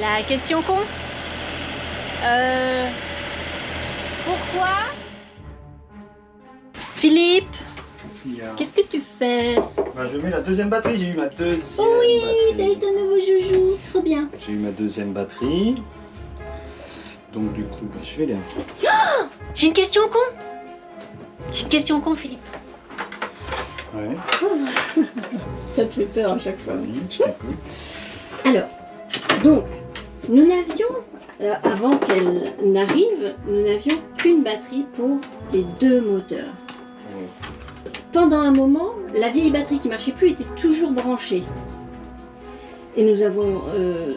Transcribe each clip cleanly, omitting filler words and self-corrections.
La question con. Pourquoi Philippe, qu'est-ce que tu fais? Bah, je mets la deuxième batterie, j'ai eu ma deuxième Oui, batterie. t'as eu ton nouveau joujou, trop bien. J'ai eu ma deuxième batterie. Donc du coup, bah, je vais là. Oh, j'ai une question con. J'ai une question con, Philippe. Ouais, Ça te fait peur à chaque fois. vas-y, je t'écoute. Alors, donc, nous n'avions, avant qu'elle n'arrive, nous n'avions qu'une batterie pour les deux moteurs. Ouais. Pendant un moment, la vieille batterie qui marchait plus était toujours branchée. Et nous avons,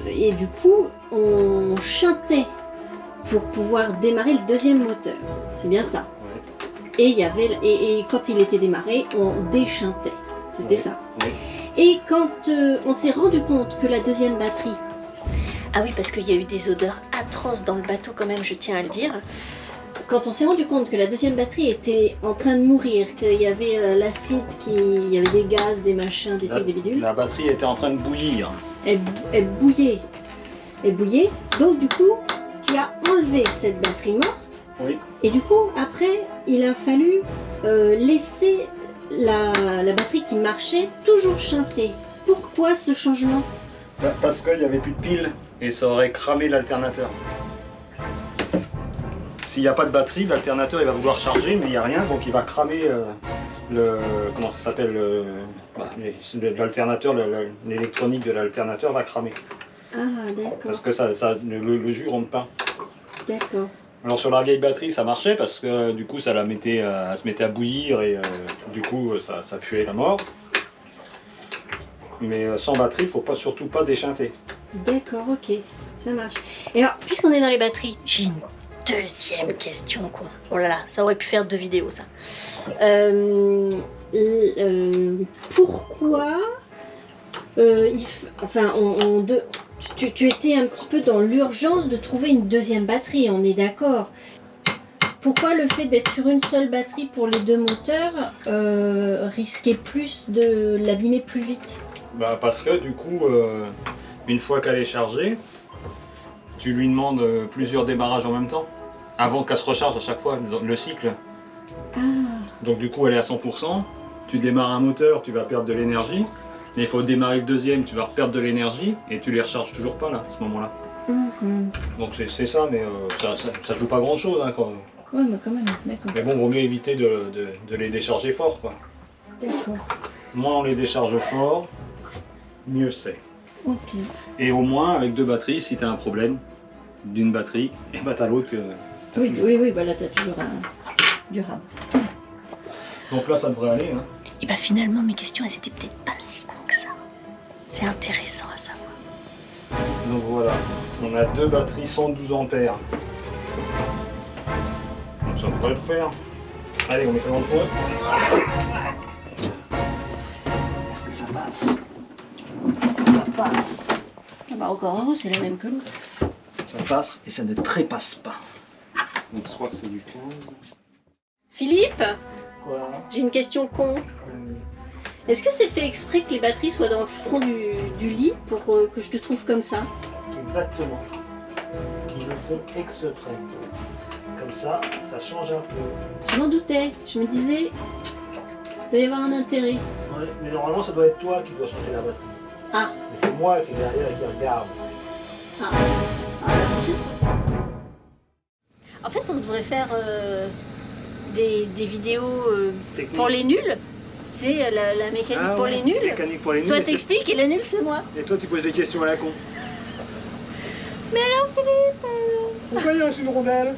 et du coup, on chantait pour pouvoir démarrer le deuxième moteur. C'est bien ça. Ouais. Et il y avait, et quand il était démarré, on déchantait. C'était Ouais. ça. Ouais. Et quand on s'est rendu compte que la deuxième batterie... Ah oui, parce qu'il y a eu des odeurs atroces dans le bateau quand même, je tiens à le dire. Quand on s'est rendu compte que la deuxième batterie était en train de mourir, qu'il y avait l'acide, il y avait des gaz, des machins, des trucs, des bidules. La batterie était en train de bouillir. Elle bouillait. Elle bouillait. Donc du coup, tu as enlevé cette batterie morte. Oui. Et du coup, après, il a fallu laisser la batterie qui marchait toujours chanter. Pourquoi ce changement? Parce qu'il n'y avait plus de piles et ça aurait cramé l'alternateur. S'il n'y a pas de batterie, l'alternateur il va vouloir charger, mais il n'y a rien, donc il va cramer le. Comment ça s'appelle l'alternateur, l'électronique de l'alternateur va cramer. Ah, d'accord. Parce que le jus rentre pas. D'accord. Alors sur la vieille batterie ça marchait parce que du coup ça la mettait, elle se mettait à bouillir et du coup ça puait la mort. Mais sans batterie, il faut pas, surtout pas déchanter. D'accord, ok, ça marche. Et alors, puisqu'on est dans les batteries, j'ai une deuxième question, quoi. Oh là là, ça aurait pu faire 2 vidéos, ça. Pourquoi tu étais un petit peu dans l'urgence de trouver une deuxième batterie, on est d'accord. Pourquoi le fait d'être sur une seule batterie pour les deux moteurs risquait plus de l'abîmer plus vite? Bah parce que du coup, une fois qu'elle est chargée, tu lui demandes plusieurs démarrages en même temps, avant qu'elle se recharge à chaque fois, le cycle. Ah. Donc du coup elle est à 100%, tu démarres un moteur, tu vas perdre de l'énergie, mais il faut démarrer le deuxième, tu vas reperdre de l'énergie, et tu les recharges toujours pas là, à ce moment-là. Donc c'est ça, mais ça joue pas grand-chose. Hein, quand... Ouais, mais quand même, d'accord. Mais bon, vaut mieux éviter de les décharger fort, quoi. D'accord. Moins on les décharge fort, mieux c'est. Ok. Et au moins, avec 2 batteries, si tu as un problème d'une batterie, et bah t'as l'autre. Oui, bah là t'as toujours un durable. Donc là, ça devrait aller. Hein. Et bah finalement, mes questions, elles étaient peut-être pas si con que ça. C'est intéressant à savoir. Donc voilà, on a 2 batteries 112 ampères. Donc ça devrait le faire. Allez, on met ça dans le four. Est-ce que ça passe? Ça passe. Ah bah encore heureux, c'est la même que l'autre. Ça passe et ça ne trépasse pas. Donc je crois que c'est du 15. Philippe, Quoi? j'ai une question con. Est-ce que c'est fait exprès que les batteries soient dans le fond du lit pour que je te trouve comme ça? Exactement. Ils le font exprès. Comme ça, ça change un peu. Je m'en doutais. Je me disais, il doit y avoir un intérêt. Ouais, mais normalement, ça doit être toi qui dois changer la batterie. Ah. Mais c'est moi qui est derrière et qui regarde. Ah. En fait, on devrait faire des vidéos pour les nuls. Tu sais, la mécanique pour les nuls. Mécanique pour les nuls. Toi t'expliques et les nuls c'est moi. Et toi tu poses des questions à la con. Mais alors Philippe Pourquoi il y a une rondelle?